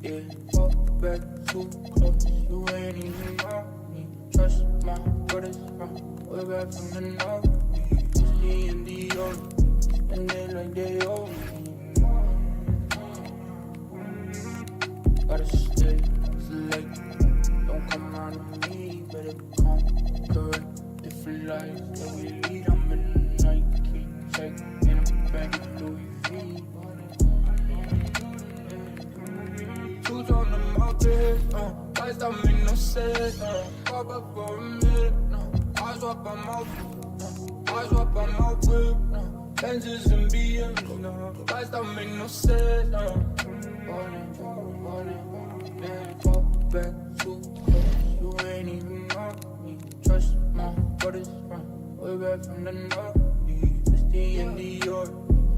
Yeah, fall back too close. You ain't even know me. Trust my brothers from way back from the north. It's the and the old, and they like they owe me. Gotta stay select. Don't come around to me, better come correct. Different lives that we lead. I'm in the Nike check, and I'm back in Louis V. Shoes on the mountain, lights don't make no sense. Pop up for a minute, eyes up on my whip, eyes up on my whip. Lenses and BMs, lights don't make no sense. Yeah, fall back too close. You ain't even know me. Trust my brothers from way back from the north. It's the and the York,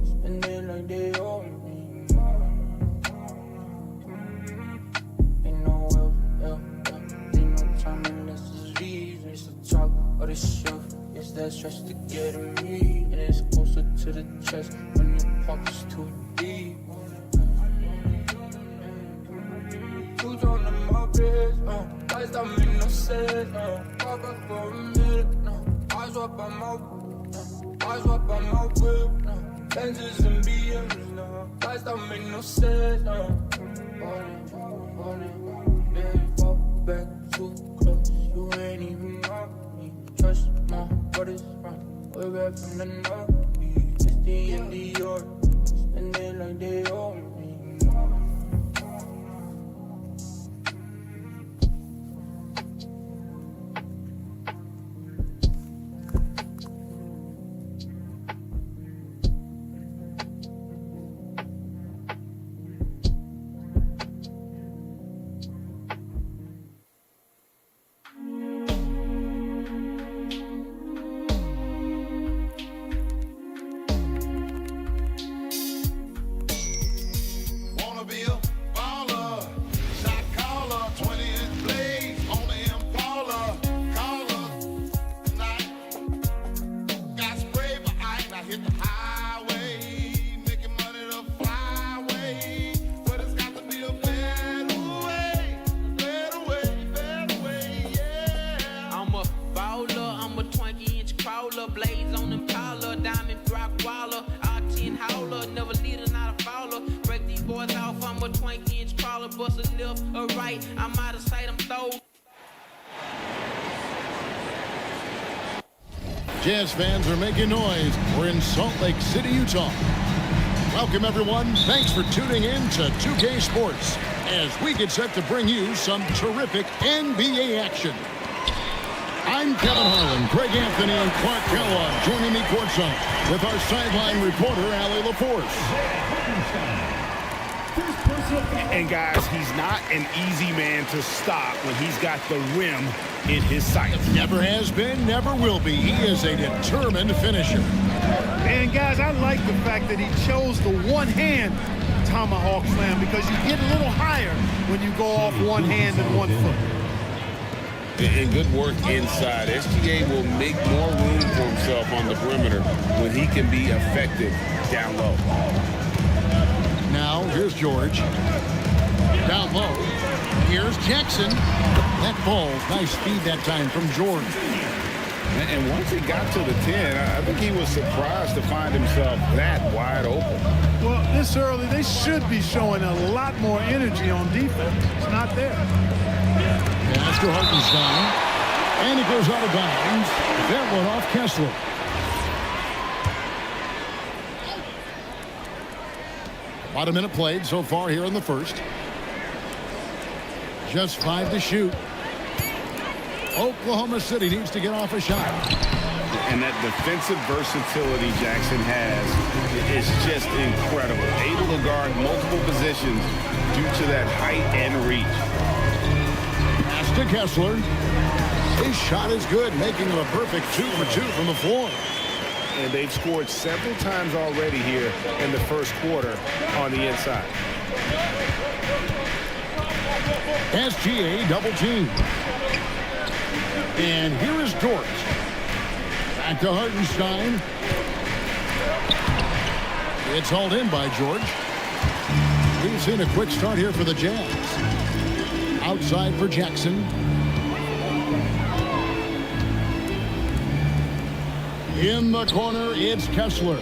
spend it like they owe me. Or the shelf, it's that stretch to get at me. And it's closer to the chest when your pocket's too deep. Shoes on the mopeds, lights don't make no sense. Pop up for a minute, eyes up on my, eyes up on my whip. Lenses and BMs, lights don't make no sense. Yeah, fall back too close, you ain't even know me. Trust my brothers from way back from the north. It's the and the York, spend it like they owe me. Jazz fans are making noise. We're in Salt Lake City, Utah. Welcome, everyone. Thanks for tuning in to 2K Sports as we get set to bring you some terrific NBA action. I'm Kevin Harlan, Greg Anthony, and Clark Kellogg joining me courtside with our sideline reporter, Allie LaForce. And guys, he's not an easy man to stop when he's got the rim in his sights. Never has been, never will be. He is a determined finisher. And guys, I like the fact that he chose the one-hand tomahawk slam because you get a little higher when you go off one hand and 1 foot. And good work inside. SGA will make more room for himself on the perimeter when he can be effective down low. Now, here's George. Down low. Here's Jackson. That ball, nice speed that time from George. And once he got to the 10, I think he was surprised to find himself that wide open. Well, this early, they should be showing a lot more energy on defense. It's not there. Pass to Hartenstein. And it goes out of bounds. That one off Kessler. About a minute played so far here in the first. Just 5 to shoot. Oklahoma City needs to get off a shot. And that defensive versatility Jackson has is just incredible. Able to guard multiple positions due to that height and reach. Pass to Kessler. His shot is good, making him a perfect 2 for 2 from the floor. And they've scored several times already here in the first quarter on the inside. SGA double team. And here is Dort. Back to Hartenstein. It's hauled in by George. We've seen a quick start here for the Jazz. Outside for Jackson. In the corner, it's Kessler.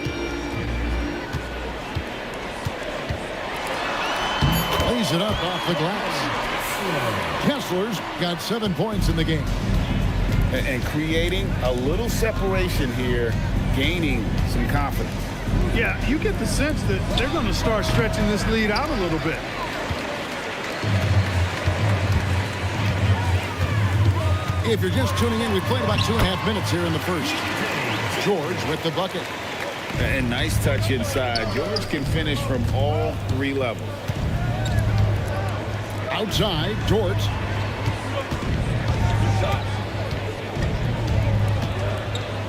Plays it up off the glass. Kessler's got 7 points in the game. And creating a little separation here, gaining some confidence. Yeah, you get the sense that they're going to start stretching this lead out a little bit. If you're just tuning in, we played about 2.5 minutes here in the first. George with the bucket. And nice touch inside. George can finish from all 3 levels. Outside, George.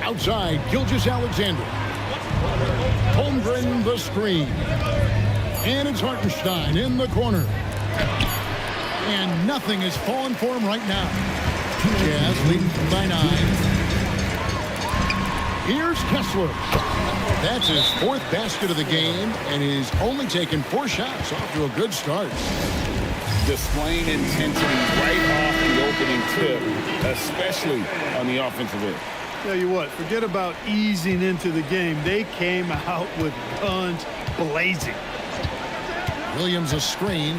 Outside, Gilgeous-Alexander. Holmgren the screen. And it's Hartenstein in the corner. And nothing is falling for him right now. Jazz leading by 9. Here's Kessler. That's his 4th basket of the game, and he's only taken 4 shots. Off to a good start. Displaying intensity right off the opening tip, especially on the offensive end. Tell you what, forget about easing into the game. They came out with guns blazing. Williams a screen.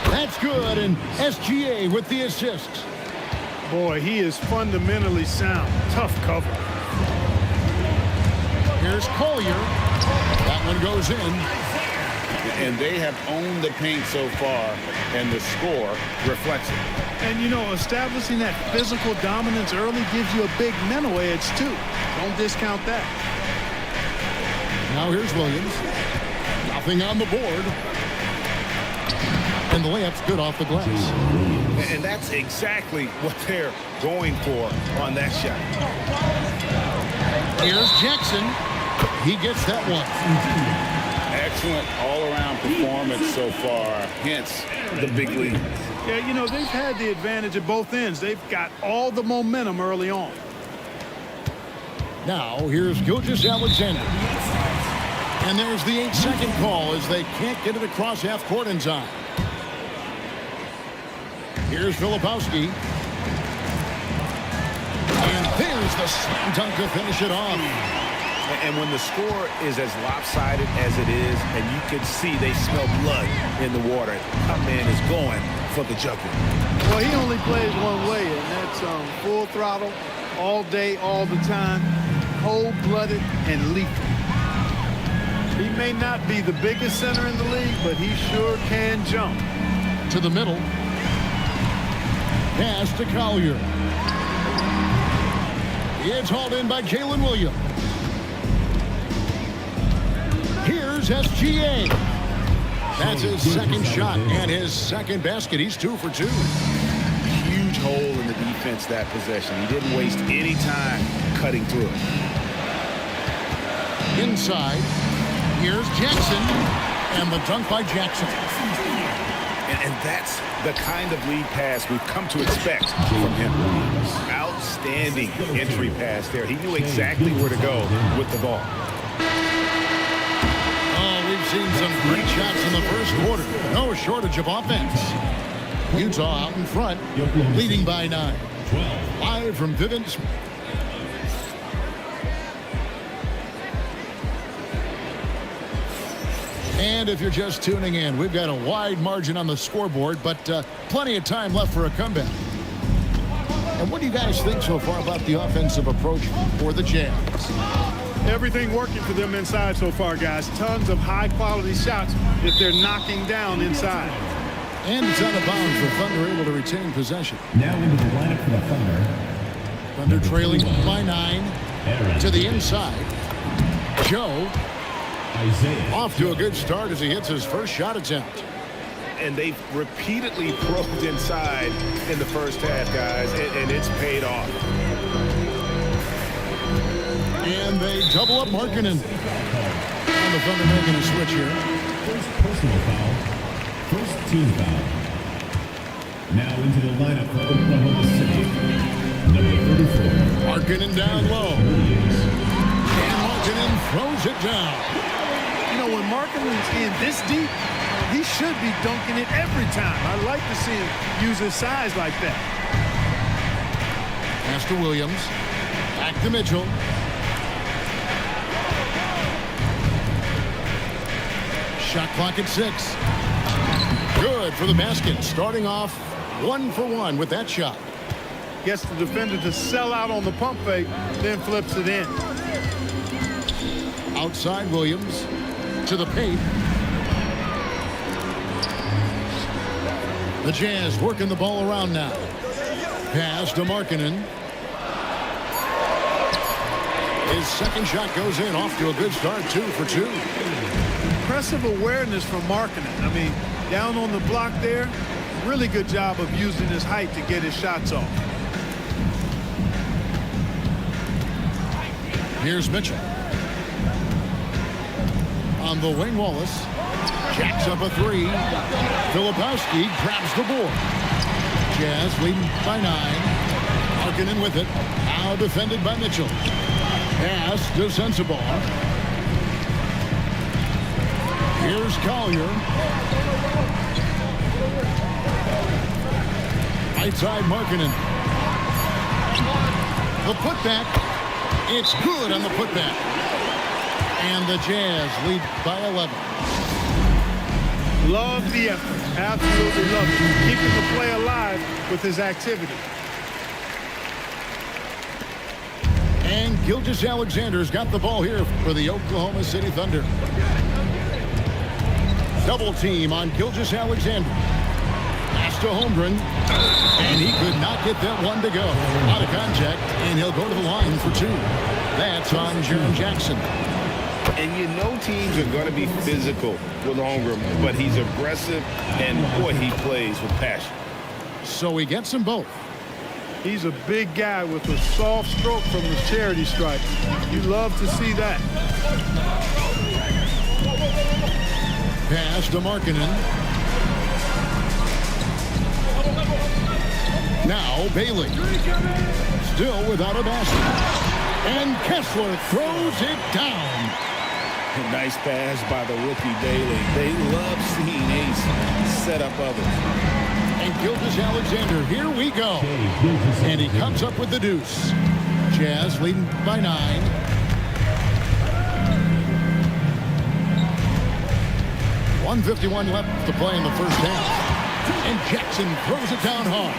That's good, and SGA with the assist. Boy, he is fundamentally sound. Tough cover. Here's Collier. That one goes in. And they have owned the paint so far, and the score reflects it. And, you know, establishing that physical dominance early gives you a big mental edge, too. Don't discount that. Now here's Williams. Nothing on the board. And the layup's good off the glass. And that's exactly what they're going for on that shot. Here's Jackson. He gets that one. Excellent all-around performance so far, hence the big lead. Yeah, you know, they've had the advantage at both ends. They've got all the momentum early on. Now, here's Gilgeous-Alexander. And there's the 8-second call as they can't get it across half court in time. Here's Filipowski. And there's the slam dunk to finish it off. And when the score is as lopsided as it is, and you can see they smell blood in the water, that man is going for the jugular. Well, he only plays one way, and that's full throttle, all day, all the time, cold-blooded and lethal. He may not be the biggest center in the league, but he sure can jump. To the middle. Pass to Collier. It's hauled in by Jalen Williams. Here's SGA. That's his 2nd shot and his 2nd basket. He's 2 for 2. Huge hole in the defense that possession. He didn't waste any time cutting through it. Inside. Here's Jackson. And the dunk by Jackson. And that's the kind of lead pass we've come to expect from him. Outstanding entry pass there. He knew exactly where to go with the ball. We've seen some great shots in the first quarter. No shortage of offense. Utah out in front, leading by 9. Live from Vivint. And if you're just tuning in, we've got a wide margin on the scoreboard, but plenty of time left for a comeback. And what do you guys think so far about the offensive approach for the Jazz? Everything working for them inside so far, guys. Tons of high-quality shots if they're knocking down inside. And it's out of bounds. The Thunder able to retain possession. Now into the lineup for the Thunder. Thunder trailing by 9 to the inside. Joe Isaiah. off to a good start as he hits his first shot attempt. And they've repeatedly probed inside in the first half, guys, and it's paid off. And they double up Markkanen. And the Thunder making a switch here. First personal foul. First team foul. Now into the lineup for Oklahoma City. Number 34. Markkanen down low. And Markkanen throws it down. when Markkanen's in this deep, he should be dunking it every time. I like to see him use his size like that. Pass to Williams. Back to Mitchell. Shot clock at 6. Good for the basket. Starting off 1 for 1 with that shot. Gets the defender to sell out on the pump fake, then flips it in. Outside Williams to the paint. The Jazz working the ball around now. Pass to Markkanen. His second shot goes in, off to a good start, 2 for 2. Impressive awareness from Markkanen. I mean, down on the block there, really good job of using his height to get his shots off. Here's Mitchell. On the wing, Wallace. Jacks up a 3. Filipowski grabs the board. Jazz leading by 9. Markkanen with it. Now defended by Mitchell. Pass to Sensabaugh. Here's Collier. Right side Markkanen. The putback. It's good on the putback. And the Jazz lead by 11. Love the effort. Absolutely love it. Keeping the play alive with his activity. And Gilgeous-Alexander's got the ball here for the Oklahoma City Thunder. Double team on Gilgeous-Alexander. Pass to Holmgren. And he could not get that one to go. Out of contact, and he'll go to the line for 2. That's on Jaren Jackson. And you know teams are going to be physical with Holmgren, but he's aggressive, and boy, he plays with passion. So he gets them both. He's a big guy with a soft stroke from the charity stripe. You love to see that. Pass to Markkanen. Now Bailey. Still without a basket. And Kessler throws it down. Nice pass by the rookie Bailey. They love seeing Ace set up others. And Gilgeous-Alexander, here we go. And he comes up with the deuce. Jazz leading by 9. .151 left to play in the first half. And Jackson throws it down hard.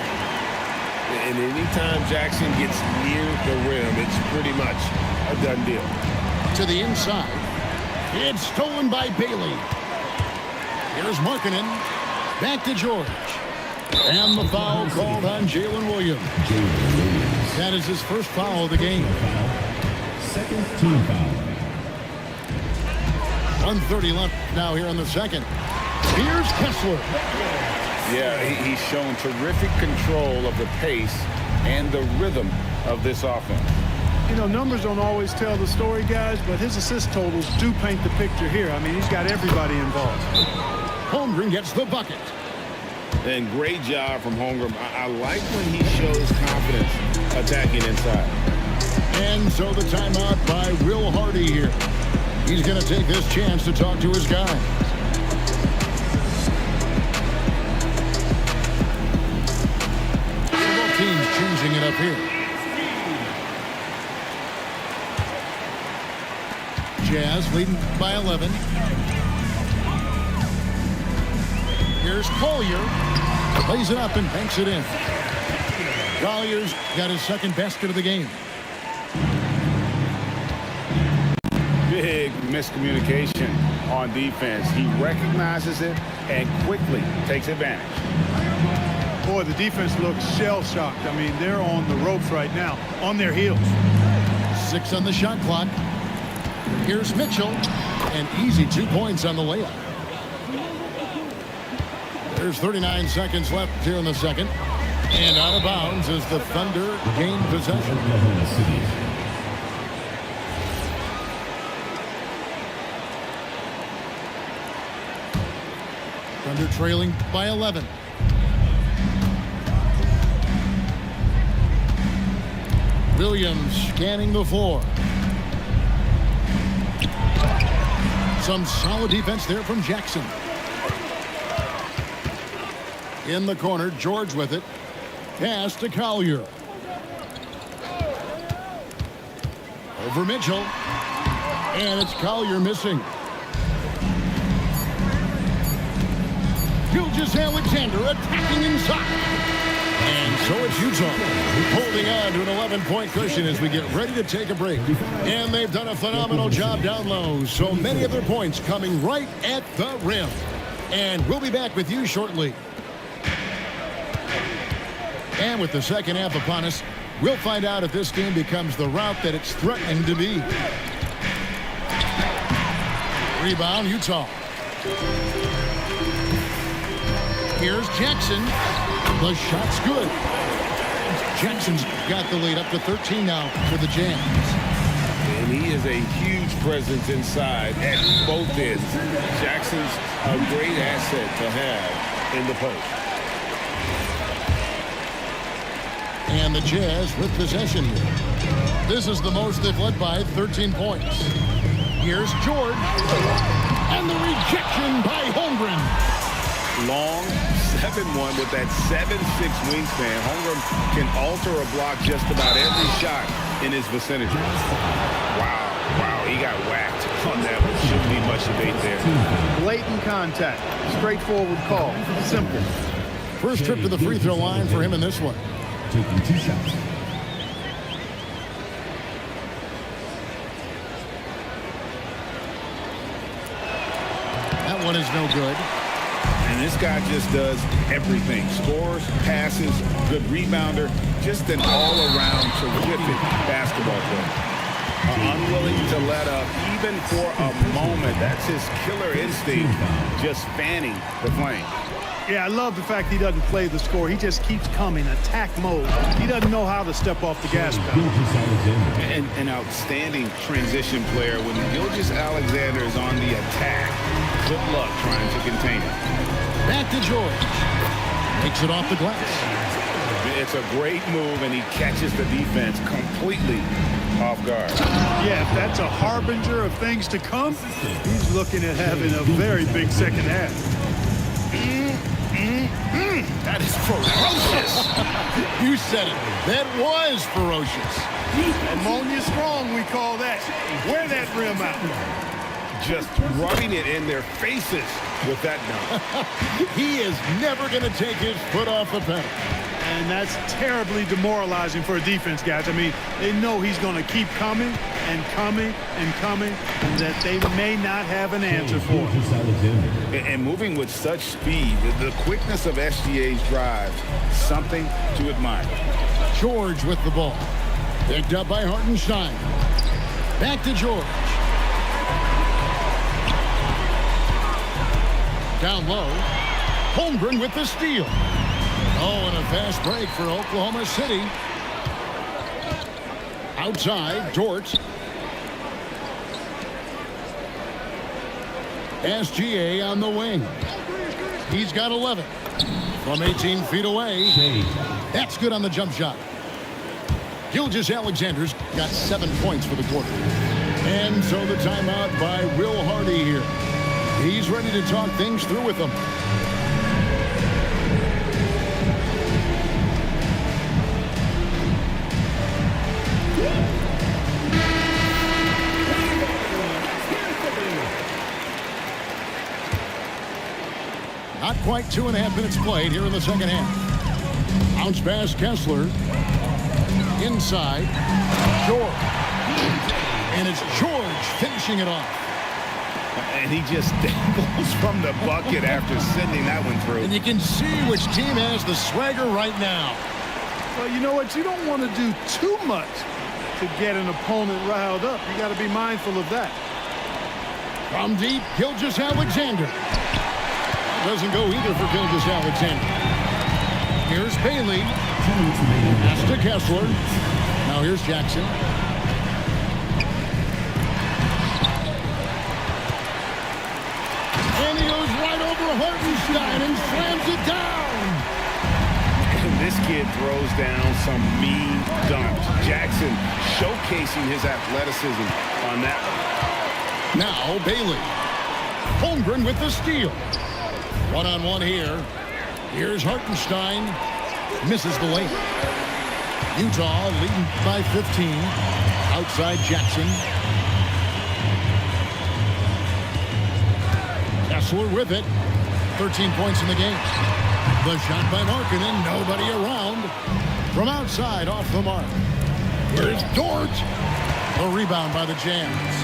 And anytime Jackson gets near the rim, it's pretty much a done deal. To the inside. It's stolen by Bailey. Here's Markkanen. Back to George. And the foul called on Jalen Williams. That is his first foul of the game. Second team foul. 1:30 left now here in the second. Here's Kessler. Yeah, he's shown terrific control of the pace and the rhythm of this offense. You know, numbers don't always tell the story, guys, but his assist totals do paint the picture here. I mean, he's got everybody involved. Holmgren gets the bucket. And great job from Holmgren. I like when he shows confidence attacking inside. And so the timeout by Will Hardy here. He's going to take this chance to talk to his guy. Both teams changing it up here. Jazz leading by 11. Here's Collier. Plays it up and banks it in. Collier's got his second basket of the game. Big miscommunication on defense. He recognizes it and quickly takes advantage. Boy, the defense looks shell-shocked. I mean, they're on the ropes right now, on their heels. 6 on the shot clock. Here's Mitchell. And easy 2 points on the layup. There's 39 seconds left here in the second. And out of bounds as the Thunder gain possession. Thunder trailing by 11. Williams scanning the floor. Some solid defense there from Jackson. In the corner, George with it. Pass to Collier. Over Mitchell. And it's Collier missing. Gilgeous-Alexander attacking inside. And so it's Utah holding on to an 11-point cushion as we get ready to take a break. And they've done a phenomenal job down low. So many of their points coming right at the rim. And we'll be back with you shortly. And with the second half upon us, we'll find out if this game becomes the route that it's threatening to be. Rebound, Utah. Here's Jackson. The shot's good. Jackson's got the lead up to 13 now for the Jams. And he is a huge presence inside at both ends. Jackson's a great asset to have in the post. And the Jazz with possession here. This is the most they've led by 13 points. Here's George. And the rejection by Holmgren. Long 7-1 with that 7'6" wingspan. Holmgren can alter a block just about every shot in his vicinity. Wow, he got whacked on that one. Shouldn't be much debate there. Blatant contact. Straightforward call. Simple. First trip to the free throw line for him in this one. Taking 2 shots. That one is no good. And this guy just does everything. Scores, passes, good rebounder, just an all-around terrific basketball player. Unwilling to let up even for a moment. That's his killer instinct, just fanning the flame. Yeah, I love the fact he doesn't play the score. He just keeps coming, attack mode. He doesn't know how to step off the gas pedal. And an outstanding transition player. When Gilgeous-Alexander is on the attack, good luck trying to contain him. Back to George. Takes it off the glass. It's a great move, and he catches the defense completely off guard. Yeah, if that's a harbinger of things to come, he's looking at having a very big second half. That is ferocious. You said it. That was ferocious. Ammonia strong, we call that. Wear that rim out. Just rubbing it in their faces with that dunk. He is never going to take his foot off the pedal. And that's terribly demoralizing for a defense, guys. I mean, they know he's going to keep coming and coming and coming, and that they may not have an answer for it. And moving with such speed, the quickness of SGA's drives, something to admire. George with the ball. Picked up by Hartenstein. Back to George. Down low. Holmgren with the steal. Oh, and a fast break for Oklahoma City. Outside, George. SGA on the wing. He's got 11. From 18 feet away. That's good on the jump shot. Gilgeous-Alexander's got 7 points for the quarter. And so the timeout by Will Hardy here. He's ready to talk things through with them. Not quite 2.5 minutes played here in the second half. Bounce pass, Kessler. Inside. George. And it's George finishing it off. And he just dangles from the bucket after sending that one through. And you can see which team has the swagger right now. Well, you know what? You don't want to do too much to get an opponent riled up. You got to be mindful of that. From deep, Gilgeous-Alexander. Doesn't go either for Gilgeous-Alexander. Here's Bailey. Pass to Kessler. Now here's Jackson. And he goes right over Hartenstein and slams it down. And this kid throws down some mean dunks. Jackson showcasing his athleticism on that one. Now Bailey. Holmgren with the steal. One-on-one here. Here's Hartenstein. Misses the lane. Utah leading by 15. Outside Jackson. Kessler with it. 13 points in the game. The shot by Markkanen. Nobody around. From outside, off the mark. Here's Dort. The rebound by the Jams.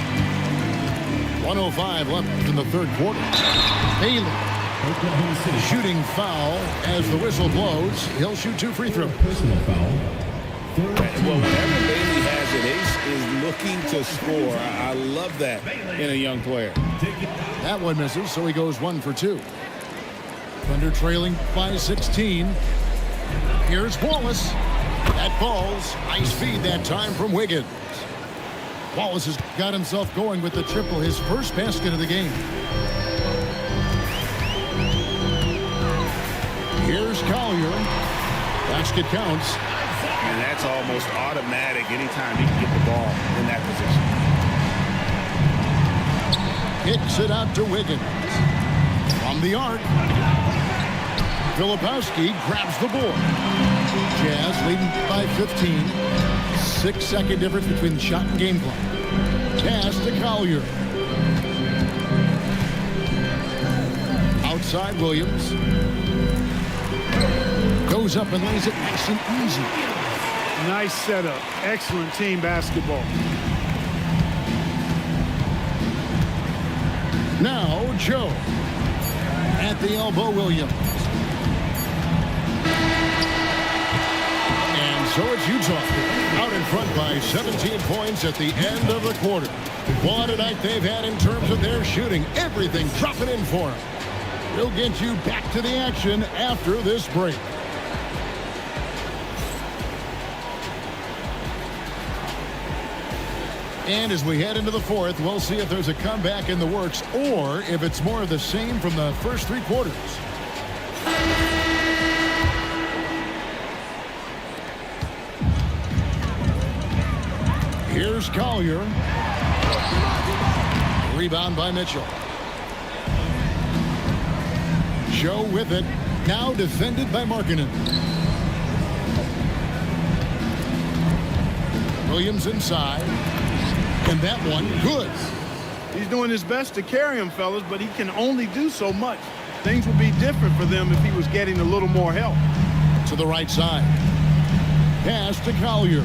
1:05 left in the third quarter. Bailey. Oklahoma City. Shooting foul as the whistle blows. He'll shoot 2 free throws. Personal foul. Well, whenever Bailey has it, Ace is looking to score. I love that in a young player. That one misses, so he goes 1 for 2. Thunder trailing by 16. Here's Wallace. That falls. Nice feed that time from Wiggins. Wallace has got himself going with the triple, his first basket of the game. Here's Collier. Basket counts. And that's almost automatic anytime he can get the ball in that position. Kicks it out to Wiggins. From the arc. Filipowski grabs the board. Jazz leading by 15. 6-second difference between the shot and game clock. Pass to Collier. Outside Williams. Goes up and lays it nice and easy. Nice setup. Excellent team basketball. Now Joe. At the elbow, Williams. And so it's Utah out in front by 17 points at the end of the quarter. What a night they've had in terms of their shooting. Everything dropping in for them. We'll get you back to the action after this break. And as we head into the fourth, we'll see if there's a comeback in the works or if it's more of the same from the first 3 quarters. Here's Collier. Rebound by Mitchell. Joe with it. Now defended by Markkanen. Williams inside. And that one, good. He's doing his best to carry him, fellas, but he can only do so much. Things would be different for them if he was getting a little more help. To the right side. Pass to Collier.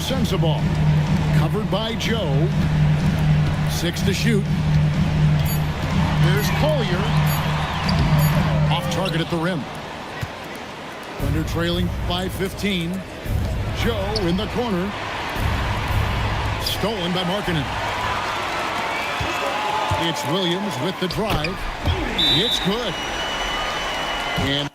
Sensabaugh. Covered by Joe. 6 to shoot. There's Collier. Off target at the rim. Thunder trailing by 15. Joe in the corner. Stolen by Markkanen. It's Williams with the drive. It's good. And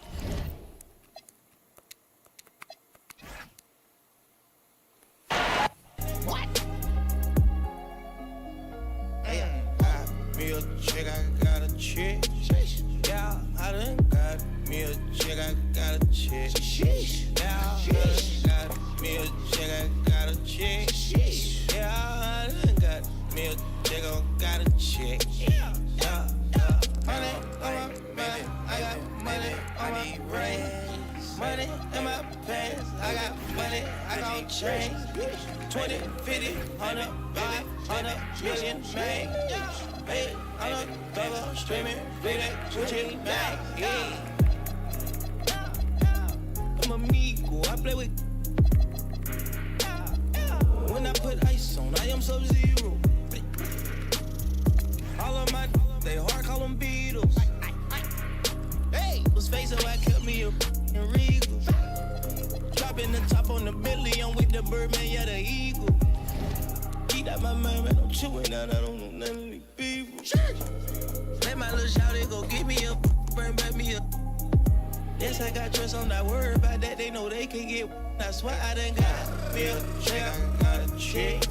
when I put ice on, I am Sub-Zero. All of my They hard call them Beatles. Hey, was face so I kept me up in Regal. Dropping the top on the Bentley, I'm with the Birdman, yeah, the Eagle. Eat out my mind, man, I'm chewing out, I don't know none of these people. Let my little shawty go get me up, burn back me up. Yes, I got trust, I'm not worried about that, they know they can get. That's why I done got me a check, I got a check.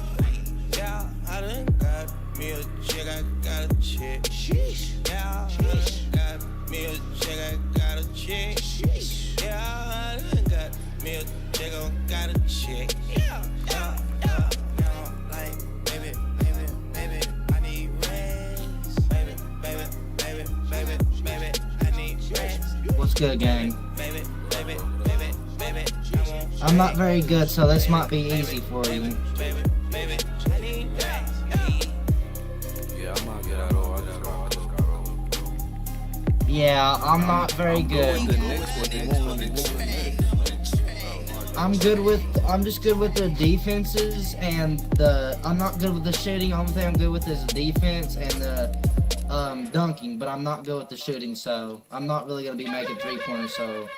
Yeah, I done got me a check, I got a check. Sheesh. Yeah, I done got me a check, I got a check. Sheesh. Yeah, I done got me a check, I got a check. Yeah, yeah, yeah. Now, like, baby, baby, baby, I need rest. Baby, baby, baby, baby, baby, I need rest. What's good, gang? Baby, baby, baby, baby, I'm not very good, so this might be easy for you. baby, baby, I need rest. Yeah, I'm not good at all. I just got Yeah, I'm not very good. I'm just good with the defenses and I'm not good with the shooting. Only thing I'm good with is the defense and the dunking, but I'm not good with the shooting, so I'm not really gonna be making 3-pointers, so.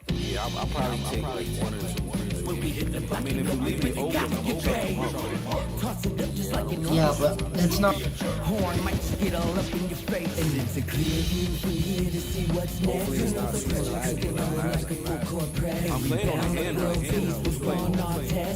Yeah, I'll probably take like one or two. I mean, if you leave me open, I'm open. Yeah, but it's not. Horn might just get all up in your face, and it's a clear view from here to see what's Hopefully it's not too I'm playing on the hand right here.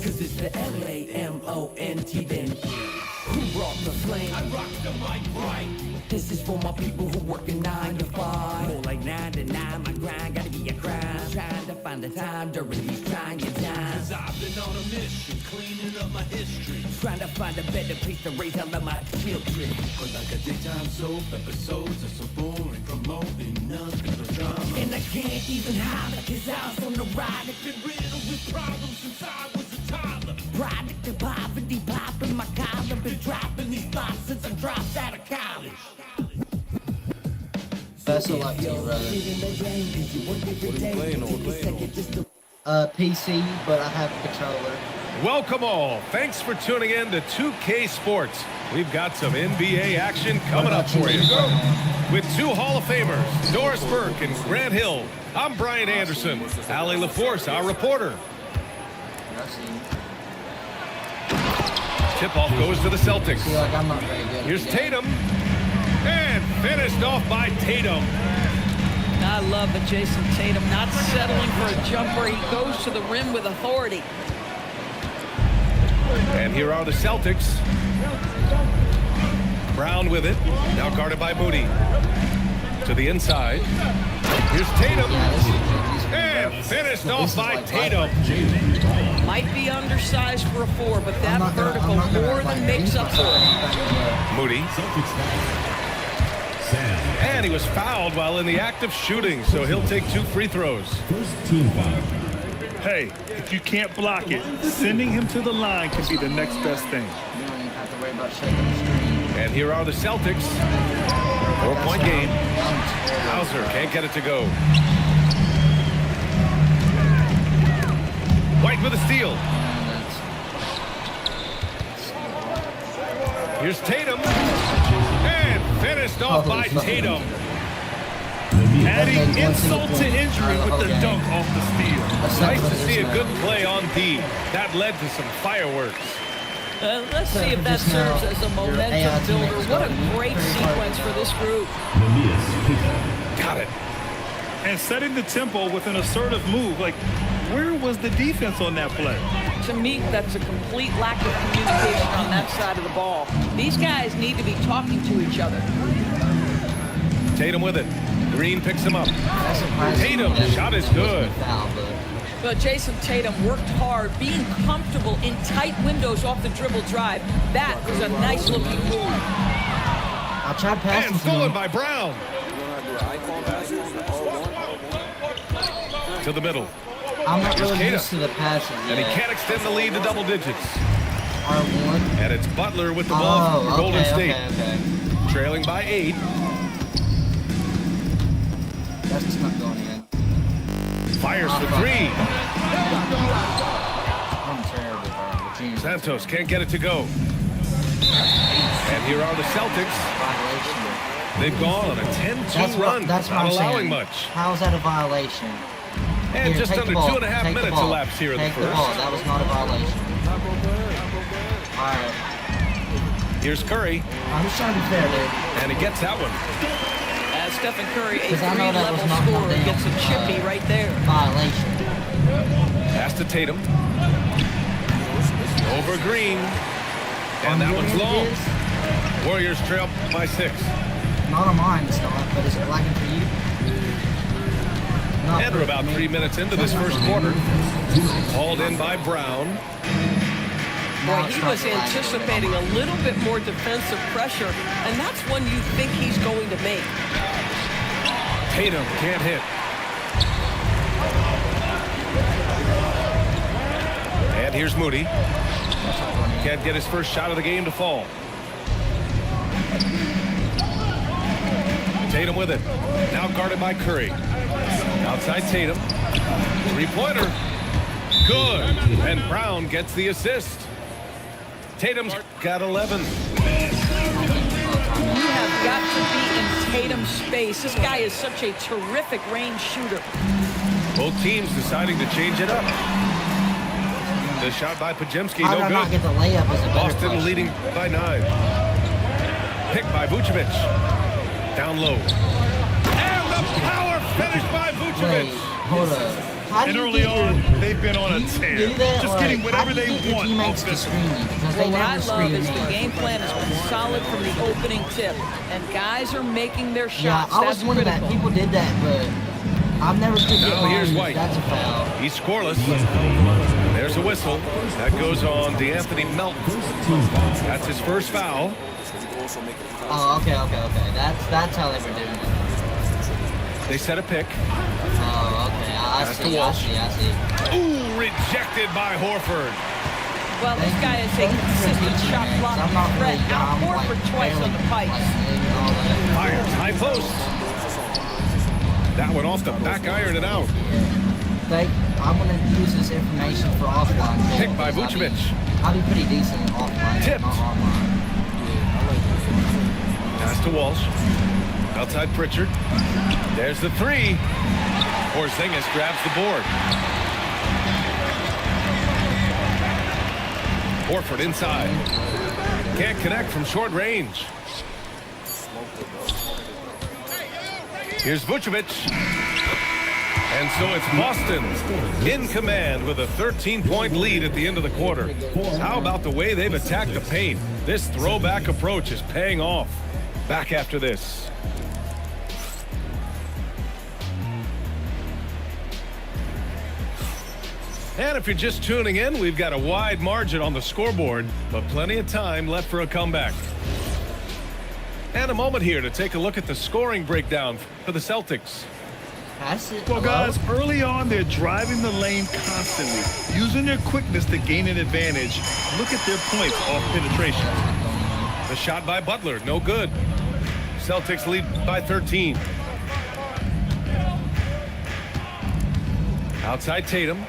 Cause it's the LAMONT then. Who brought the flame? I rock the mic right. This is for my people who working 9 to 5. More like 9 to 9, my grind gotta be a crime. Trying to find the time during these trying times. I've been on a mission, cleaning up my history. Trying to find a better place to raise all of my children. Cause like a daytime soap, episodes are so boring, promoting nothing but drama. And I can't even holler, cause I was on the ride. I've been riddled with problems since I was a toddler. Product of poverty, popping my collar. Been dropping these thoughts since I dropped out of college. Best of luck to you, brother. What are you playing on? PC, but I have a controller. Welcome all. Thanks for tuning in to 2K Sports. We've got some NBA action coming up for you. With 2 Hall of Famers, Doris Burke and Grant Hill. I'm Brian Anderson. Allie LaForce, our reporter. Tip-off goes to the Celtics. I feel like I'm not very good. Here's Tatum. And finished off by Tatum. I love the Jason Tatum not settling for a jumper. He goes to the rim with authority. And here are the Celtics. Brown with it. Now guarded by Moody. To the inside. Here's Tatum. And finished off by Tatum. Might be undersized for a 4, but that vertical more than makes up for it. Moody. And he was fouled while in the act of shooting, so he'll take 2 free throws. First team foul. Hey, if you can't block it, sending him to the line can be the next best thing. You don't even have to worry about shaking the screen. And here are the Celtics. 4-point game. Hauser can't get it to go. White with a steal. Here's Tatum. And finished off by Tatum. Adding insult to injury with the dunk off the steal. Nice to see a good play on D. That led to some fireworks. Let's see if that serves as a momentum builder. What a great sequence for this group. Got it. And setting the tempo with an assertive move. Like, where was the defense on that play? To me, that's a complete lack of communication on that side of the ball. These guys need to be talking to each other. Tatum with it. Green picks him up. Tatum, shot is good. But Jason Tatum worked hard, being comfortable in tight windows off the dribble drive. That was a nice-looking move. I'll try passing. And stolen by Brown. To the middle. I'm not really used to the passes yet. And he can't extend the lead to double digits. R1. And it's Butler with the ball for Golden State. Trailing by 8. That's just not going in. Fires for 3. I'm terrible, bro. Santos can't get it to go. And here are the Celtics. They've gone on a 10-2 run, That's what not I'm allowing saying. much. How is that a violation? And Here, just take under the ball. 2.5 Take the minutes ball. elapsed here in the Take first. ball. That was not a violation. All right. Here's Curry, I'm just trying to be fair, dude. and he gets that one. As Stephen Curry, a 'Cause I know that was three-level not no scorer, damn, gets a chippy right there. Violation. Pass to Tatum. Over Green. And On that your one's end it long. is. Warriors trail by 6. Not on mine, it's not. But is it lagging for you? Not And we're about 3 minutes into this first quarter. Hauled in by Brown. Boy, he was anticipating a little bit more defensive pressure, and that's one you think he's going to make. Tatum can't hit. And here's Moody. Can't get his first shot of the game to fall. Tatum with it. Now guarded by Curry. Outside Tatum. Three-pointer. Good. And Brown gets the assist. Tatum's got 11. You have got to be in Tatum's space. This guy is such a terrific range shooter. Both teams deciding to change it up. The shot by Podziemski, How no did I not good. get the layup as a better Boston question? leading by 9. Picked by Vucevic. Down low. And the power finish by Vucevic. Wait, hold up. How do And you early get your- on, they've been on a do you tear. do that? Just Like, getting how whatever do you they get your want teammates to offensively. screen you? Because they Well, what I never love screen is me. the game plan has been solid from the opening tip, and guys are making their Yeah, shots. I was That's wondering that critical. people did that, but I've never could get Now here's mine. White. That's a foul. He's scoreless. There's a whistle. That goes on DeAnthony Melton. That's his first foul. Oh, okay. That's how they were doing it. They set a pick. Oh, okay. I Pass to see. Walsh. Ooh, rejected by Horford. Well, this guy is a consistent shot block I'm not threat. really Now down, Horford twice on the pipes. Fires high post. That one off the back iron and out. I'm going to use this information for offline. too, Picked by because Vucevic. I'll be pretty decent offline. Tipped. Not online. Pass to Walsh. Outside Pritchard. There's the three. Porzingis grabs the board. Horford inside. Can't connect from short range. Here's Vucevic. And so it's Boston in command with a 13-point lead at the end of the quarter. How about the way they've attacked the paint? This throwback approach is paying off. Back after this. And if you're just tuning in, we've got a wide margin on the scoreboard, but plenty of time left for a comeback. And a moment here to take a look at the scoring breakdown for the Celtics. Well, guys, early on, they're driving the lane constantly, using their quickness to gain an advantage. Look at their points off penetration. The shot by Butler, no good. Celtics lead by 13. Outside Tatum.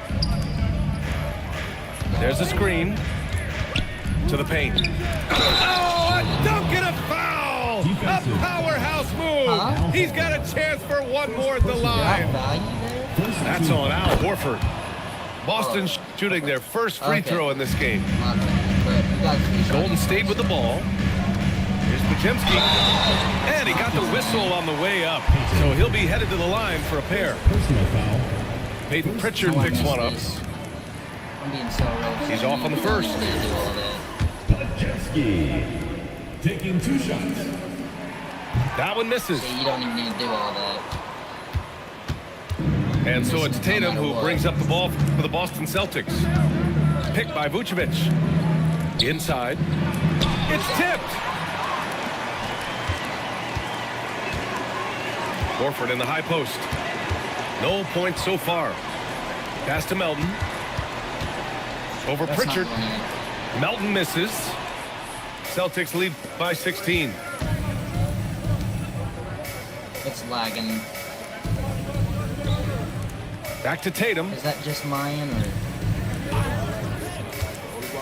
There's a screen. To the paint. Oh, a dunk and a foul! A powerhouse move! He's got a chance for one more at the line. That's on Al Horford. Boston shooting their first free throw in this game. Golden State with the ball. Here's Podziemski. And he got the whistle on the way up. So he'll be headed to the line for a pair. Peyton Pritchard picks one up. I'm being so real. He's off on the first. Podziemski taking 2 shots. That one misses. You don't even need to do all that. And so it's Tatum who brings up the ball for the Boston Celtics. Picked by Vucevic. Inside. It's tipped. Horford in the high post. No points so far. Pass to Melton. Over That's Pritchard. not going in. Melton misses. Celtics lead by 16. It's lagging. Back to Tatum. Is that just mine or?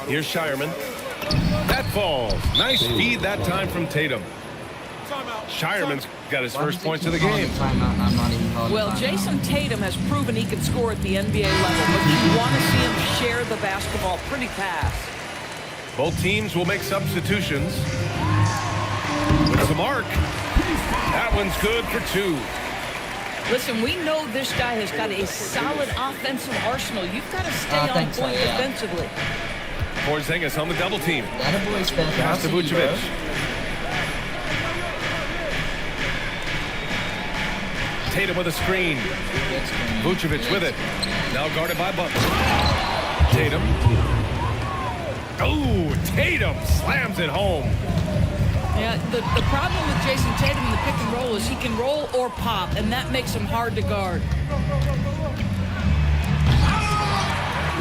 Here's Shireman. That falls. Nice feed that time from Tatum. Shireman's got his first points of the game. I'm not even calling Well, timeout. Jason Tatum has proven he can score at the NBA level, but you want to see him share the basketball pretty fast. Both teams will make substitutions. With some arc. That one's good for 2. Listen, we know this guy has got a solid offensive arsenal. You've got to stay on point defensively. Porzingis on the double team. That a boy's special. Pass to Vucevic. Tatum with a screen. Vucevic with it. Now guarded by Butler. Tatum. Oh, Tatum slams it home. Yeah, the problem with Jason Tatum in the pick and roll is he can roll or pop, and that makes him hard to guard.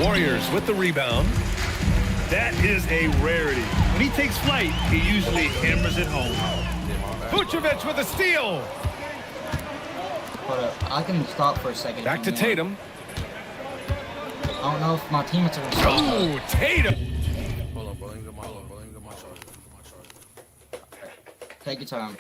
Warriors with the rebound. That is a rarity. When he takes flight, he usually hammers it home. Vucevic with a steal. Hold up. I can stop for a second. Back to Tatum. I don't know if my teammates are going to stop. Oh, Tatum. Take your time.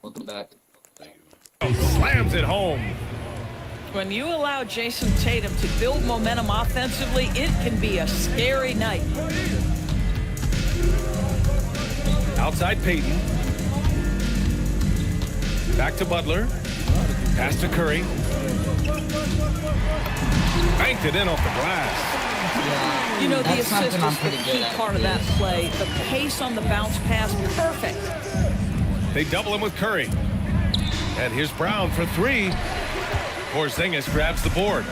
Welcome back. Slams it home. When you allow Jason Tatum to build momentum offensively, it can be a scary night. Outside Peyton. Back to Butler. Pass to Curry. Banked it in off the glass. You know, the That's assist something I'm is the pretty key good at. part of that play. The pace on the bounce pass, perfect. They double him with Curry. And here's Brown for 3. Porzingis grabs the board.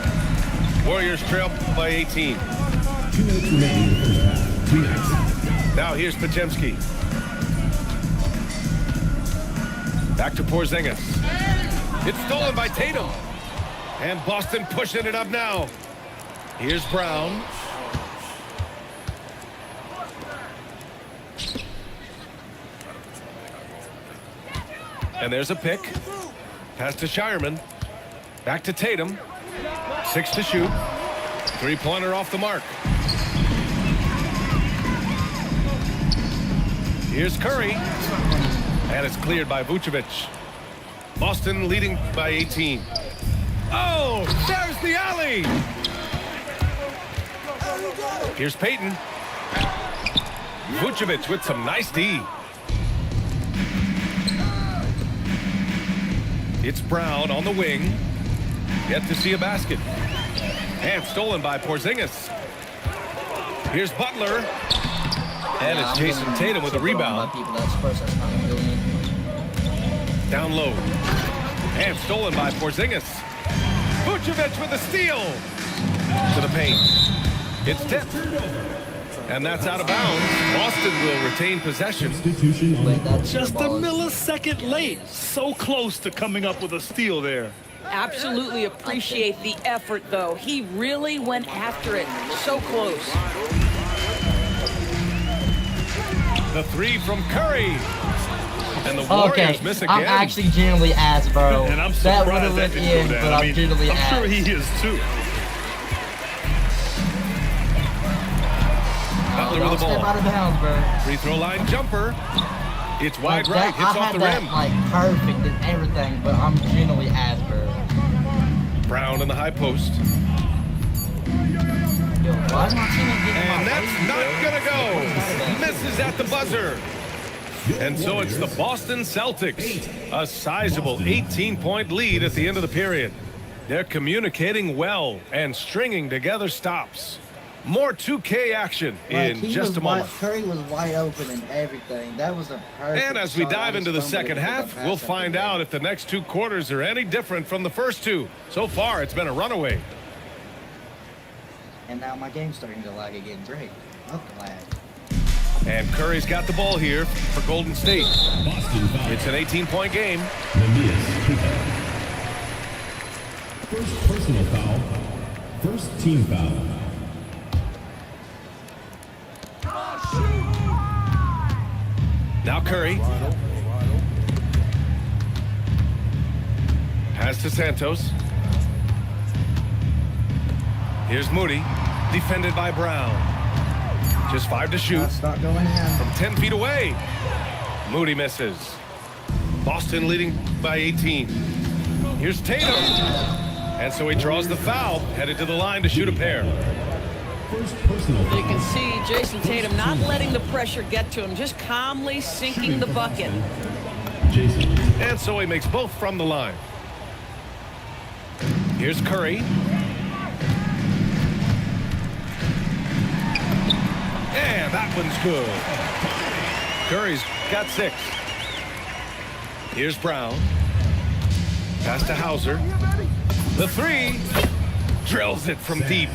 Warriors trail by 18. 2 minutes remaining in the first half. 3 minutes. Now here's Podziemski. Back to Porzingis. It's stolen by Tatum. And Boston pushing it up now. Here's Brown. And there's a pick. Pass to Shireman. Back to Tatum. 6 to shoot. 3-pointer off the mark. Here's Curry. And it's cleared by Vucevic. Boston leading by 18. Oh, there's the alley. Here's Peyton. Vucevic with some nice D. It's Brown on the wing. Yet to see a basket. And stolen by Porzingis. Here's Butler. And it's Jason Tatum with a rebound. Down low. And stolen by Porzingis. Vucevic with a steal. To the paint. It's tipped. And that's out of bounds. Boston will retain possession. Just a millisecond late. So close to coming up with a steal there. Absolutely appreciate the effort, though. He really went after it. So close. The 3 from Curry. And the Warriors miss again. I'm actually genuinely ass, bro. And I'm that would surprised have that went didn't in, go but down. I'm genuinely ass. I'm sure he is too. Butler Don't with the step ball. out of bounds, bro. Free throw line jumper. It's wide Like right. that, Hits I off had the that, rim. like, perfect and everything, but I'm genuinely ass, bro. Brown in the high post. Yo, why is my teammate getting And my that's face, not bro? going to go. Misses at the buzzer. And so it's the Boston Celtics. A sizable 18-point lead at the end of the period. They're communicating well and stringing together stops. More 2K action Like, in he just was a moment. Curry was wide open and everything. That was a perfect And as we shot. I dive just into the fumbled second it half, because I we'll passed find everything. out if the next 2 quarters are any different from the first 2. So far, it's been a runaway. And now my game's starting to lag again. Great. Love the lag. And Curry's got the ball here for Golden State. Boston foul. It's an 18-point game. Neemias Queta. First personal foul. First team foul. Now Curry. Pass to Santos. Here's Moody. Defended by Brown. Just 5 to shoot. That's not going in. From 10 feet away. Moody misses. Boston leading by 18. Here's Tatum. And so he draws the foul, headed to the line to shoot a pair. First personal foul. You can see Jason Tatum not letting the pressure get to him, just calmly sinking the bucket. Jason. And so he makes both from the line. Here's Curry. And that one's good. Curry's got 6. Here's Brown. Pass to Hauser. The 3. Drills it from deep.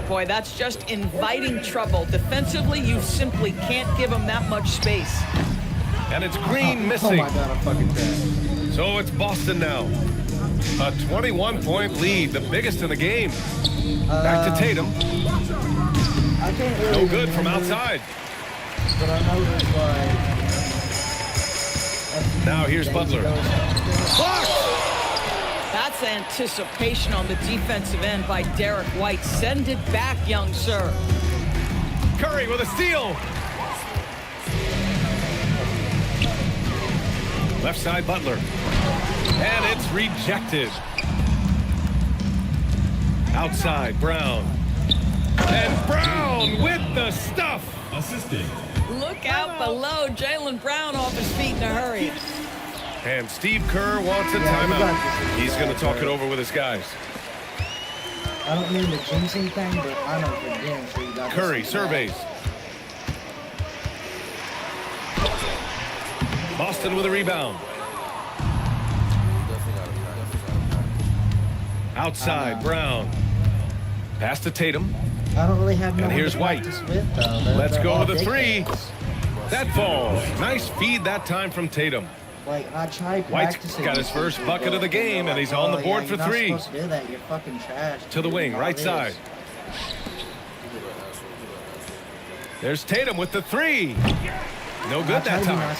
Boy, that's just inviting trouble. Defensively, you simply can't give him that much space. And it's Green missing. Oh my God, I'm fucking dead. So it's Boston now. A 21-point lead, the biggest in the game. Back to Tatum. I can't really No good from remember, outside. But I know there's like... Now here's Butler. Blocked! That's anticipation on the defensive end by Derek White. Send it back, young sir. Curry with a steal. Left side Butler. And it's rejected. Outside Brown. And Brown with the stuff. Assisting. Look out below. Jaylen Brown off his feet in a hurry. And Steve Kerr wants a timeout. He's going to talk it over with his guys. I don't mean the jinxing thing, but I know for damn sure you got this Curry thing surveys. Boston with a rebound. Outside, Brown. Pass to Tatum. I don't really have no And one here's to White. practice with, though. Let's They're go all with the 3. dickheads. That falls. Nice feed that time from Tatum. Like, I tried White's practicing. got his with first people, bucket of the but game, they're and he's like, on the "Oh, board yeah, for you're 3. Not supposed to do that. You're fucking trash. To the wing, right side. There's Tatum with the 3. No good that time.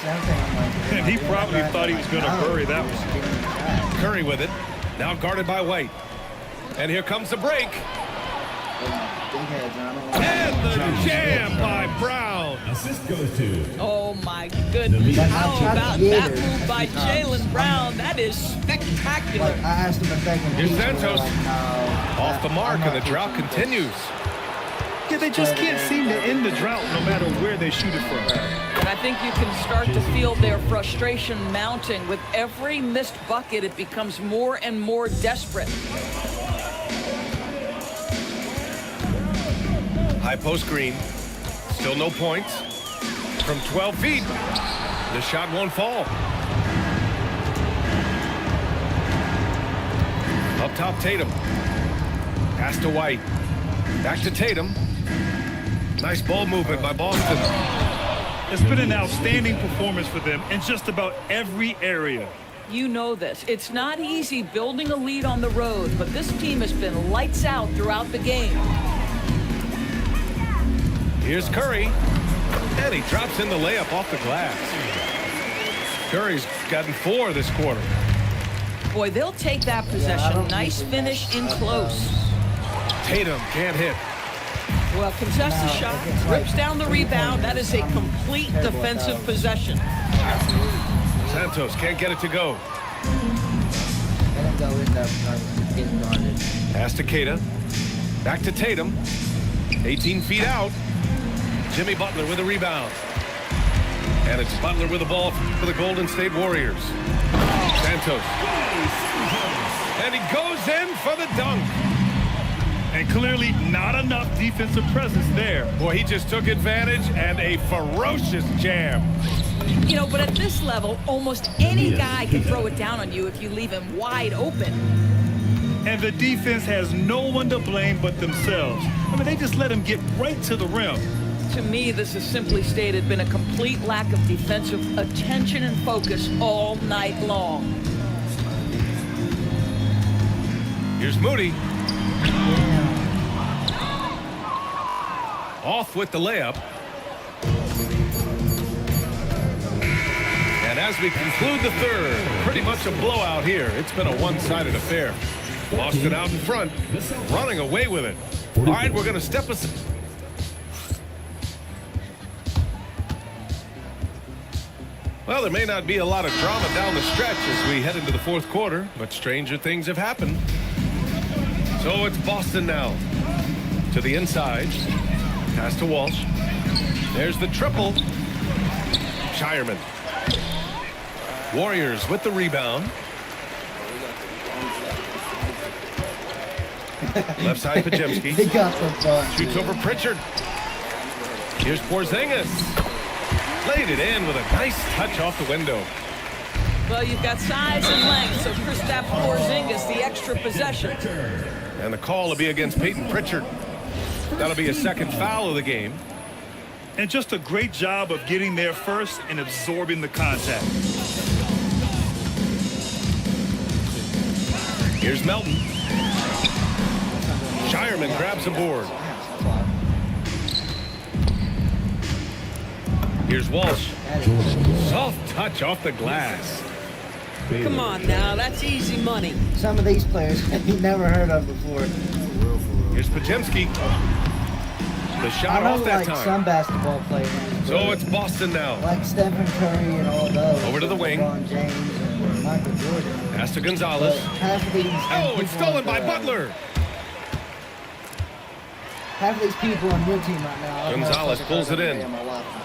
And he probably thought he was going to bury that one. Curry with it. Now guarded by White. And here comes the break. And the jam by Brown. Assist goes to. Oh my goodness. How about that move by Jaylen Brown? That is spectacular. Like, I asked him if they can Here's teach me, they're Santos. like, no, Off the mark, I'm not and the drought teaching you this. continues. Yeah, they just can't seem to end the drought no matter where they shoot it from. And I think you can start to feel their frustration mounting. With every missed bucket, it becomes more and more desperate. High post Green. Still no points. From 12 feet. The shot won't fall. Up top, Tatum. Pass to White. Back to Tatum. Nice ball movement by Boston. It's been an outstanding performance for them in just about every area. You know this. It's not easy building a lead on the road, but this team has been lights out throughout the game. Here's Curry. And he drops in the layup off the glass. Curry's gotten 4 this quarter. Boy, they'll take that possession. Nice finish in close. Tatum can't hit. Well, contests the shot, rips down the rebound. That is a complete defensive possession. Santos can't get it to go. They don't go in there because getting guarded. Pass to Queta. Back to Tatum. 18 feet out. Jimmy Butler with a rebound. And it's Butler with the ball for the Golden State Warriors. Santos. And he goes in for the dunk. And clearly not enough defensive presence there. Boy, he just took advantage and a ferocious jam. You know, but at this level, almost any guy can throw it down on you if you leave him wide open. And the defense has no one to blame but themselves. I mean, they just let him get right to the rim. To me, this has simply stated been a complete lack of defensive attention and focus all night long. Here's Moody. Off with the layup. And as we conclude the third, pretty much a blowout here. It's been a one-sided affair. Boston out in front, running away with it. All right, we're going to step aside. Well, there may not be a lot of drama down the stretch as we head into the fourth quarter, but stranger things have happened. So it's Boston now. To the inside. Pass to Walsh. There's the triple. Shireman. Warriors with the rebound. Left side, Podziemski. He got the fun. Shoots over Pritchard. Here's Porzingis. Laid it in with a nice touch off the window. Well, you've got size and length, so Kristaps Porzingis, the extra possession. And the call will be against Peyton Pritchard. That'll be a second foul of the game. And just a great job of getting there first and absorbing the contact. Here's Melton. Shireman grabs a board. Here's Walsh. Soft touch off the glass. Come on now, that's easy money. Some of these players you've never heard of before. Here's Podziemski. The shot I know, off that like time. some basketball players. So it's Boston now. Like Stephen Curry and all those. Over to the wing. LeBron James and Michael Jordan. Pass to Gonzalez. But half of these Oh, it's people stolen on by the- Butler. Half of these people on your team right now. I've never Gonzalez fucking pulls heard it of in. in my lifetime.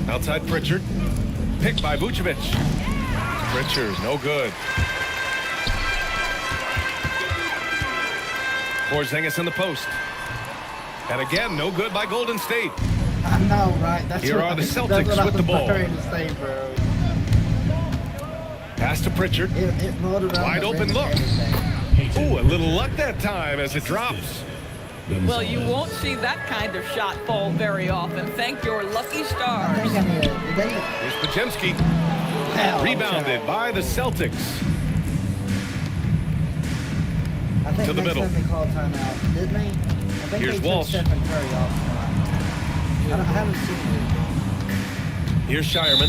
Outside Pritchard. Picked by Vucevic. Pritchard, no good. Porzingis in the post. And again, no good by Golden State. I know, right? That's Here what are the that's Celtics what I with the was ball. trying to say, bro. Pass to Pritchard. It rolled around Wide the open rim look. and everything. Ooh, a little luck that time as it drops. Well, you won't see that kind of shot fall very often. Thank your lucky I stars. think I need a, they, Here's Podziemski. hell, Rebounded by the Celtics. I think to the they middle. said they called timeout, didn't they? I think Here's they took Walsh. Stephen Curry off. I haven't seen Here's Shireman.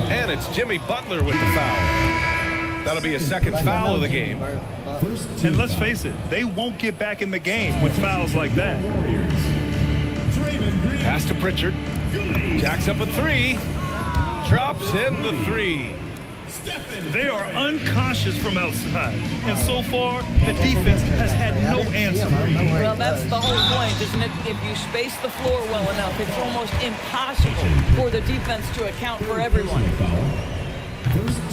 And it's Jimmy Butler with the foul. That'll be a second foul of the game. And let's face it, they won't get back in the game with fouls like that. Pass to Pritchard. Jacks up a three. Drops in the three. They are unconscious from outside. And so far, the defense has had no answer. Well, that's the whole point, isn't it? If you space the floor well enough, it's almost impossible for the defense to account for everyone.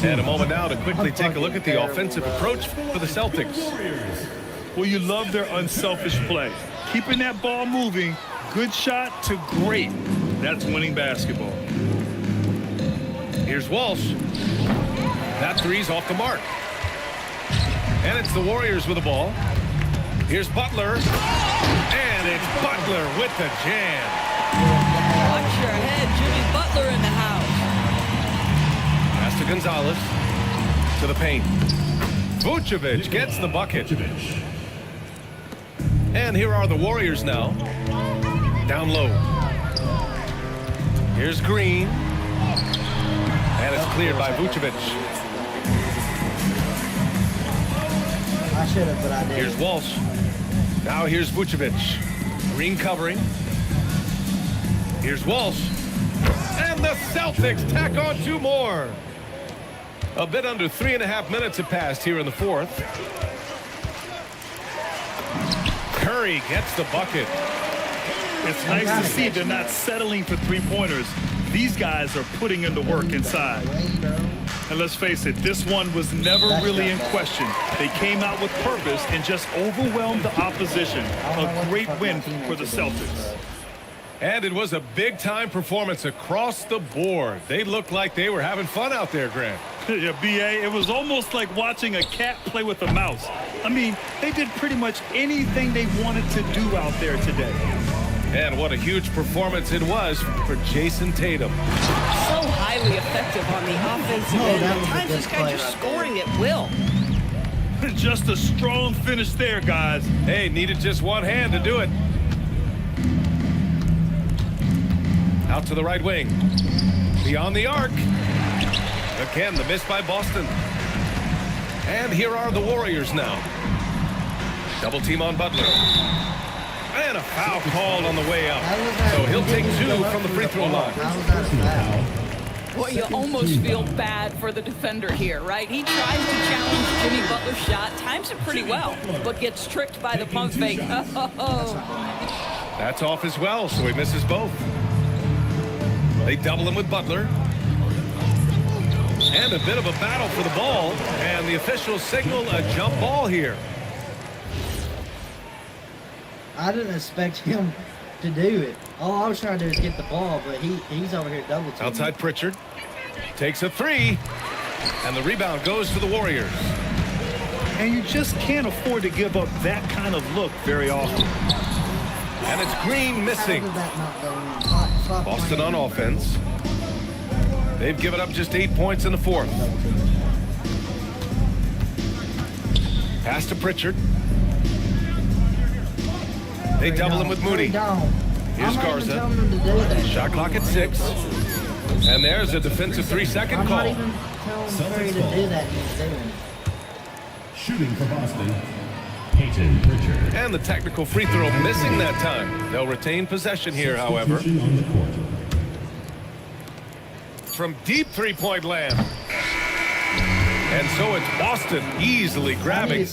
And a moment now to quickly take a look at the offensive approach for the Celtics. Well, you love their unselfish play. Keeping that ball moving, good shot to great. That's winning basketball. Here's Walsh. That three's off the mark. And it's the Warriors with the ball. Here's Butler. And it's Butler with the jam. Watch your head, Jimmy Butler in the house. Pass to Gonzalez. To the paint. Vucevic gets the bucket. And here are the Warriors now. Down low. Here's Green. And it's cleared by Vucevic. I should have, but I didn't. Here's Walsh. Now here's Vucevic. Green covering. Here's Walsh. And the Celtics tack on two more. A bit under 3.5 minutes have passed here in the fourth. Curry gets the bucket. It's nice to see they're not settling for three-pointers. These guys are putting in the work inside. And let's face it, this one was never really in question. They came out with purpose and just overwhelmed the opposition. A great win for the Celtics. And it was a big-time performance across the board. They looked like they were having fun out there, Grant. Yeah, BA, it was almost like watching a cat play with a mouse. I mean, they did pretty much anything they wanted to do out there today. And what a huge performance it was for Jason Tatum. So highly effective on the offensive end. At times, this guy just scoring at will. Just a strong finish there, guys. Hey, needed just one hand to do it. Out to the right wing. Beyond the arc. Again, the miss by Boston. And here are the Warriors now. Double team on Butler. And a foul called on the way up. So he'll take 2 from the free throw line. Boy, you almost feel bad for the defender here, right? He tries to challenge Jimmy Butler's shot, times it pretty well, but gets tricked by the pump fake. That's off as well, so he misses both. They double him with Butler. And a bit of a battle for the ball, and the officials signal a jump ball here. I didn't expect him to do it. All I was trying to do is get the ball, but he's over here double teaming. Outside Pritchard. Takes a 3. And the rebound goes to the Warriors. And you just can't afford to give up that kind of look very often. And it's Green missing. How did that not go in? Boston on offense. They've given up just 8 points in the fourth. Pass to Pritchard. They double him with Moody. Here's Garza. Shot clock at 6. And there's a defensive 3-second call. I'm not even telling Curry to do that. He's doing. Shooting for Boston, Peyton Pritchard. And the technical free throw missing that time. They'll retain possession here, however. On the court. From deep three-point land. And so it's Boston easily grabbing.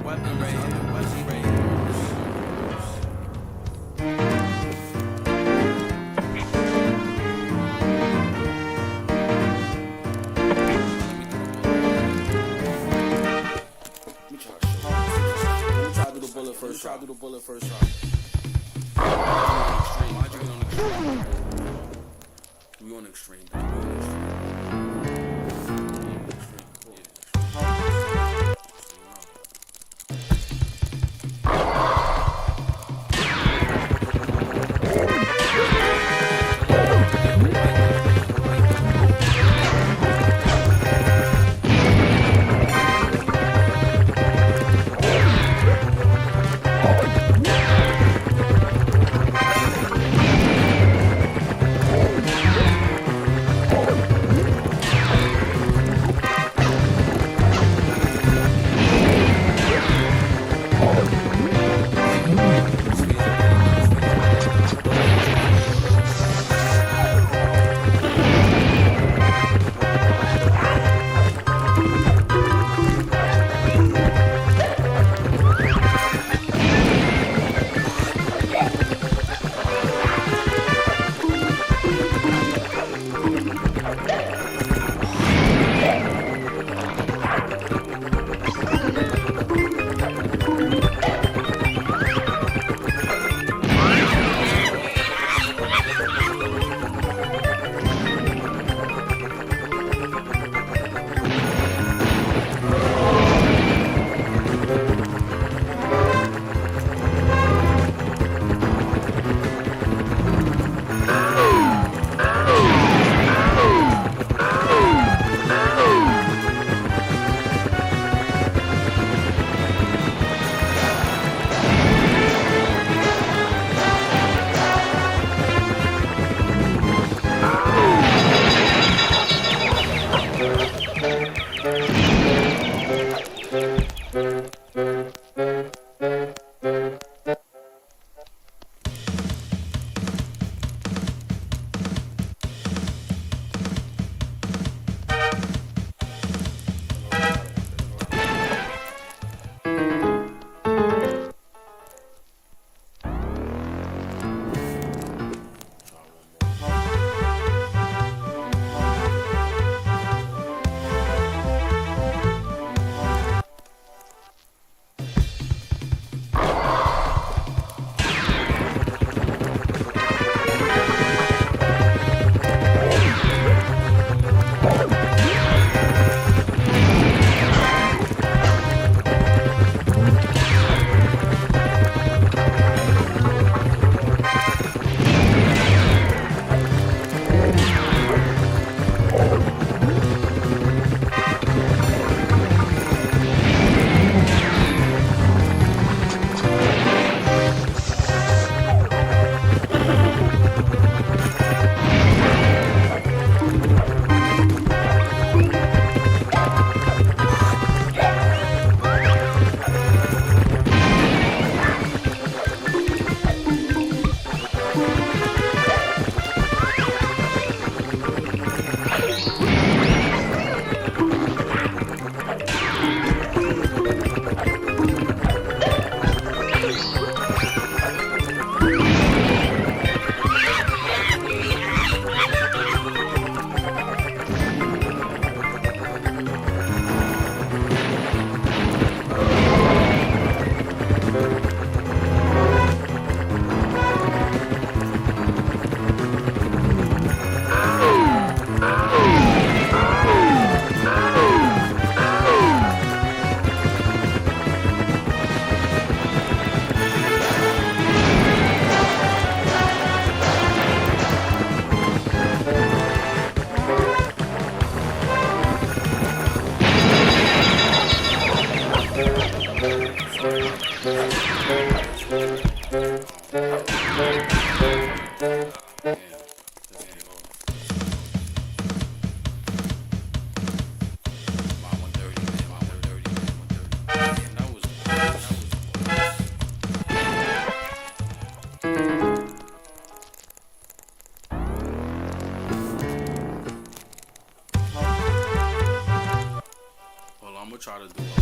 weapon range. Try to do the bullet first try. We on extreme. I'm gonna try to do it.